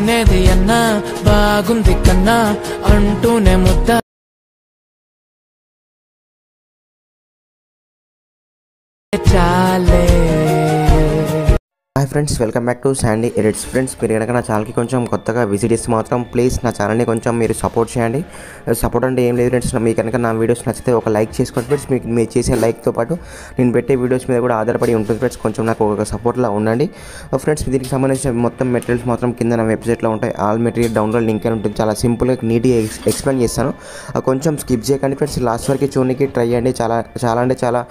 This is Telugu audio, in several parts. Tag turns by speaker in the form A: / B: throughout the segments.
A: లేనేది అన్నా బాగుంది కన్నా అంటూనే ముద్ద చాలే.
B: Hi friends, welcome back to Sandy edits. Friends, మీరు కనుక నా ఛానల్కి కొంచెం కొత్తగా విజిట్ చేస్తే మాత్రం ప్లీజ్ నా ఛానల్ని కొంచెం మీరు సపోర్ట్ చేయండి. సపోర్ట్ అంటే ఏం లేదు ఫ్రెండ్స్, మీకు కనుక నా వీడియోస్ నచ్చితే ఒక లైక్ చేసుకోండి ఫ్రెండ్స్. మీకు మీరు చేసే లైక్తో పాటు నేను పెట్టే వీడియోస్ మీద కూడా ఆధారపడి ఉంటుంది ఫ్రెండ్స్. కొంచెం నాకు ఒక సపోర్ట్లా ఉండండి ఫ్రెండ్స్. దీనికి సంబంధించిన మొత్తం మెటీరియల్స్ మాత్రం కింద నా వెబ్సైట్లో ఉంటాయి. ఆల్ మెటీరియల్ డౌన్లోడ్ లింక్ అని ఉంటుంది. చాలా సింపుల్గా నీట్గా ఎక్స్ప్లెయిన్ చేస్తాను. కొంచెం స్కిప్ చేయకండి ఫ్రెండ్స్. లాస్ట్ వరకు చూడడానికి ట్రై చేయండి. చాలా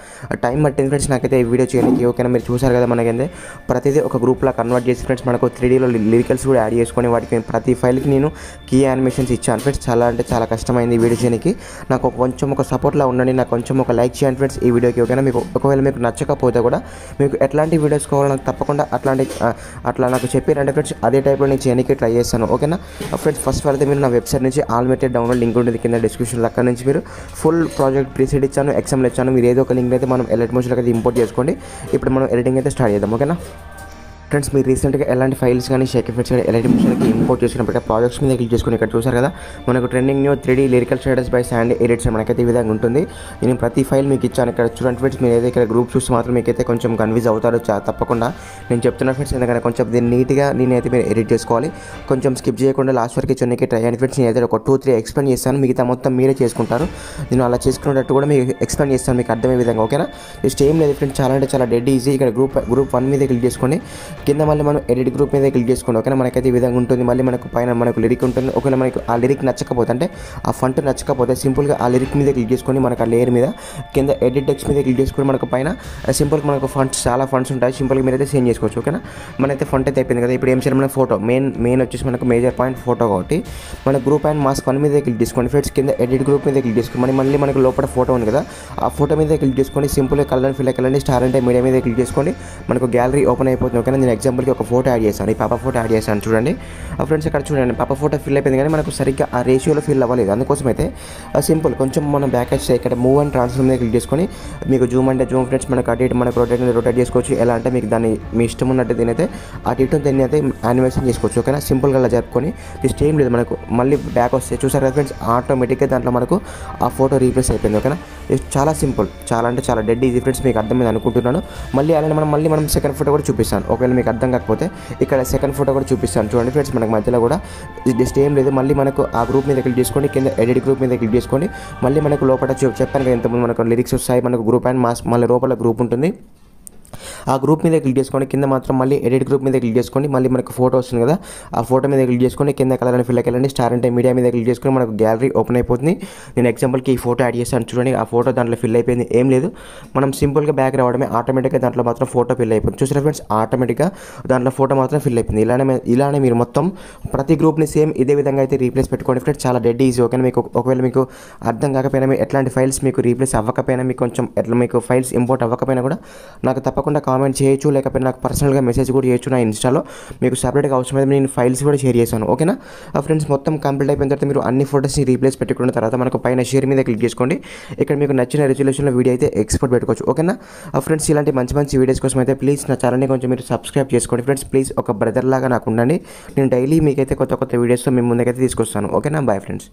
B: టైం పట్టింది ఫ్రెండ్స్ నాకైతే ఈ వీడియో చేయడానికి. ఓకేనా, మీరు చూసారు కదా, మనకైతే ప్రతిదీ ఒక గ్రూప్లో కన్వర్ట్ చేసి ఫ్రెండ్స్ మనకు 3Dలో లిరికల్స్ కూడా యాడ్ చేసుకొని వాటికి ప్రతి ఫైల్కి నేను కీ యానిమేషన్స్ ఇచ్చాను ఫ్రెండ్స్. చాలా కష్టమైంది ఈ వీడియో చేయడానికి. నాకు కొంచెం ఒక సపోర్ట్లా ఉండండి. నాకు కొంచెం ఒక లైక్ చేయండి ఫ్రెండ్స్ ఈ వీడియోకి. ఓకేనా, మీకు ఒకవేళ మీకు నచ్చకపోతే కూడా మీకు ఎట్లాంటి వీడియోస్ కావాలో నాకు తప్పకుండా అట్లా నాకు చెప్పారంటే ఫ్రెండ్స్ అదే టైప్లో నేను చేయడానికి ట్రై చేస్తాను. ఓకేనా ఫ్రెండ్స్, ఫస్ట్ అయితే మీరు నా వెబ్సైట్ నుంచి ఆల్ మెటీరియల్ డౌన్లోడ్ లింక్ ఉంటుంది కింద డిస్క్రిప్షన్లో. అక్కడ నుంచి మీరు ఫుల్ ప్రాజెక్ట్ ప్రీసెట్ ఇచ్చాను, ఎక్సెంబుల్ ఇచ్చాను. మీరు ఏదో ఒక లింక్ అయితే మనం ఎలర్ట్ మోషన్లోకి అయితే ఇంపోర్ట్ చేసుకోండి. ఇప్పుడు మనం ఎడిటింగ్ అయితే స్టార్ట్ చేద్దాం. ఓకేనా ఫ్రెండ్స్, మీరు రీసెంట్గా ఎలాంటి ఫైల్స్ కానీ షేక్ ఎఫెక్ట్స్ కానీ ఎలాంటి మిషన్కి ఇంపోర్ట్ చేసుకున్నప్పుడు ప్రాజెక్ట్స్ మీద క్లిక్ చేసుకుని ఇక్కడ చూసారు కదా, మనకు trending new 3D lyrical shaders by Sandy edits మనకైతే ఈ విధంగా ఉంటుంది. నేను ప్రతి ఫైల్ మీకు ఇచ్చాను. ఇక్కడ చూడండి ఫ్రెండ్స్, మీరు ఏదైతే ఇక్కడ గ్రూప్ చూసి మాత్రం మీకైతే కొంచెం కన్ఫ్యూజ్ అవుతారు తప్పకుండా నేను చెప్తున్నా ఫ్రెండ్స్. ఎందుకంటే కొంచెం దీన్ని నీట్గా నేనైతే మీరు ఎడిట్ చేసుకోవాలి. కొంచెం స్కిప్ చేయకుండా లాస్ట్ వరకు చూడడానికి ట్రై చేయండి ఫ్రెండ్స్. నేనైతే ఒక 2-3 ఎక్స్ప్లెయిన్ చేస్తాను, మిగతా మొత్తం మీరే చేసుకుంటారు. నేను అలా చేసుకునేటట్టు కూడా మీకు ఎక్స్ప్లెయిన్ చేస్తాను మీకు అర్థమయ్యే విధంగా. ఓకేనా, జస్ట్ ఏం లేదు ఫ్రెండ్స్, చాలా డెడ్ ఈజీ. ఇక్కడ గ్రూప్ 1 మీద క్లిక్ చేసుకొని కింద మళ్ళీ మనం ఎడిట్ గ్రూప్ మీద క్లిక్ చేసుకోండి. ఓకేనా, మనకైతే ఈ విధంగా ఉంటుంది. మళ్ళీ మనకు పైన మనకు లిరిక్ ఉంటుంది. ఒకవేళ మనకు ఆ లిరిక్ నచ్చకపోతే, అంటే ఆ ఫంట్ నచ్చకపోతే సింపుల్గా ఆ లిరిక్ మీద క్లిక్ చేసుకొని మనకు ఆ లేయర్ మీద కింద ఎడిట్ టెక్స్ట్ మీద క్లిక్ చేసుకొని మనకు పైన సింపుల్గా మనకు ఫంట్స్ చాలా ఫంట్స్ ఉంటాయి. సింపుల్గా మీరైతే చేంజ్ చేసుకోవచ్చు. ఓకేనా, మనైతే ఫంట్ అయితే అయిపోయింది కదా. ఇప్పుడు ఏం చేయాలి, మన ఫోటో మెయిన్ వచ్చేసి మనకు మేజర్ పాయింట్ ఫోటో కాబట్టి మన గ్రూప్ అండ్ మాస్క్ 1 మీద క్లిక్ చేసుకోండి ఫ్రెండ్స్. కింద ఎడిట్ గ్రూప్ మీద క్లిక్ చేసుకొని మళ్ళీ మనకు లోపల ఫోటో ఉంది కదా, ఆ ఫోటో మీద క్లిక్ చేసుకొని సింపుల్గా కలర్ ఫిల్ అయ్యండి. స్టార్ అంటే మీడియా మీద క్లిక్ చేసుకోండి. మనకు గ్యాలరీ ఓపెన్ అయిపోతుంది. ఓకేనా, నేను ఎగ్జాంపుల్కి ఒక ఫోటో యాడ్ చేస్తాను. ఈ పాప ఫోటో యాడ్ చేశాను చూడండి ఫ్రెండ్స్. ఇక్కడ చూడండి, పాప ఫోటో ఫిల్ అయిపోయింది కానీ మనకు సరిగ్గా ఆ రేషియోలో ఫిల్ అవ్వలేదు. అందుకోసం అయితే సింపుల్ కొంచెం మనం బ్యాక్ వచ్చి ఇక్కడ మూవ్ అండ్ ట్రాన్స్ఫర్ మీద క్లిక్ చేసుకొని మీకు జూమ్ అంటే జూమ్ ఫ్రెండ్స్, మనకు అటు ఇటు మనకు రొటేట్ చేసుకోవచ్చు. ఎలా అంటే మీకు దాన్ని మీ ఇష్టం ఉన్నట్టు దీనైతే అటు ఇటు దీన్ని అయితే యానిమేషన్ చేసుకోవచ్చు. ఓకేనా, సింపుల్గా అలా జరుపుకొని జస్ట్ ఏం లేదు, మనకు మళ్ళీ బ్యాక్ వస్తే చూసారు కదా ఫ్రెండ్స్, ఆటోమేటిక్గా దాంట్లో మనకు ఆ ఫోటో రీప్లేస్ అయిపోయింది. ఓకేనా, చాలా సింపుల్, చాలా డెడ్ ఈజీ ఫ్రెండ్స్. మీకు అర్థమైంది అనుకుంటున్నాను. మళ్ళీ అలానే మనం సెకండ్ ఫోటో కూడా చూపిస్తాను. ఒకవేళ మీకు అర్థం కాకపోతే ఇక్కడ సెకండ్ ఫోటో కూడా చూపిస్తాను చూడండి ఫ్రెండ్స్. మనకు మధ్యలో కూడా జస్ట్ ఏం లేదు, మళ్ళీ మనకు ఆ గ్రూప్ మీద క్లిక్ చేసుకోండి. కింద ఎడిట్ గ్రూప్ మీద క్లిక్ చేసుకోండి. మళ్ళీ మనకు లోపల చెప్పాను కదా ఇంతకుముందు మనకు లిరిక్స్ వస్తాయి, మనకు గ్రూప్ అండ్ మాస్ మళ్ళీ లోపల గ్రూప్ ఉంటుంది. ఆ గ్రూప్ మీద క్లిక్ చేసుకోండి. కింద మాత్రం మళ్ళీ ఎడిట్ గ్రూప్ మీద క్లిక్ చేసుకోండి. మళ్ళీ మనకు ఫోటో వస్తుంది కదా, ఆ ఫోటో మీద క్లిక్ చేసుకొని కింద కలర్ అని ఫిల్ అయ్యండి. స్టార్ అంటే మీడియా మీద క్లిక్ చేసుకొని మనకు గ్యాలరీ ఓపెన్ అయిపోతుంది. నేను ఎగ్జాంపుల్కి ఈ ఫోటో యాడ్ చేస్తాను చూడండి. ఆ ఫోటో దాంట్లో ఫిల్ అయిపోయింది. ఏం లేదు, మనం సింపుల్గా బ్యాక్ రావడమే, ఆటోమేటిక్గా దాంట్లో మాత్రం ఫోటో ఫిల్ అయిపోతుంది. చూసారా ఫ్రెండ్స్, ఆటోమేటిక్గా దాంట్లో ఫోటో మాత్రం ఫిల్ అయిపోయింది. ఇలానే మీరు మొత్తం ప్రతి గ్రూప్ని సేమ్ ఇదే విధంగా అయితే రీప్లేస్ పెట్టుకోండి ఫ్రెండ్స్. చాలా డెడ్ ఈజీ. ఓకేనా, మీకు ఒకవేళ మీకు అర్థం కాకపోయినా, మీకు ఎట్లాంటి ఫైల్స్ మీకు రీప్లేస్ అవ్వకపోయినా, మీకు కొంచెం ఎట్లా మీకు ఫైల్స్ ఇంపోర్ట్ అవ్వకపోయినా కూడా నాకు తప్పకుండా కామెంట్ చేయొచ్చు, లేకపోతే నాకు పర్సనల్గా మెసేజ్ కూడా చేయొచ్చు నా ఇన్స్టాలో. మీకు సపరేట్గా అవసరమైతే నేను ఫైల్స్ కూడా షేర్ చేశాను. ఓకేనా ఫ్రెండ్స్, మొత్తం కంప్లీట్ అయిపోయిన తర్వాత మీరు అన్ని ఫోటోస్ని రీప్లేస్ పెట్టుకున్న తర్వాత మనకు పైన షేర్ మీద క్లిక్ చేసుకోండి. ఇక్కడ మీకు నచ్చిన రెజల్యూషన్లో వీడియో అయితే ఎక్స్పోర్ట్ పెట్టుకోవచ్చు. ఓకేనా ఫ్రెండ్స్, ఇలాంటి మంచి వీడియోస్ కోసం అయితే ప్లీజ్ నా ఛానల్ని కొంచెం మీరు సబ్స్క్రైబ్ చేసుకోండి ఫ్రెండ్స్. ప్లీజ్ ఒక బ్రదర్ లాగా నాకు ఉండండి. నేను డైలీ మీకైతే కొత్త వీడియోస్తో మీ ముందుకైతే తీసుకొస్తాను. ఓకేనా, బాయ్ ఫ్రెండ్స్.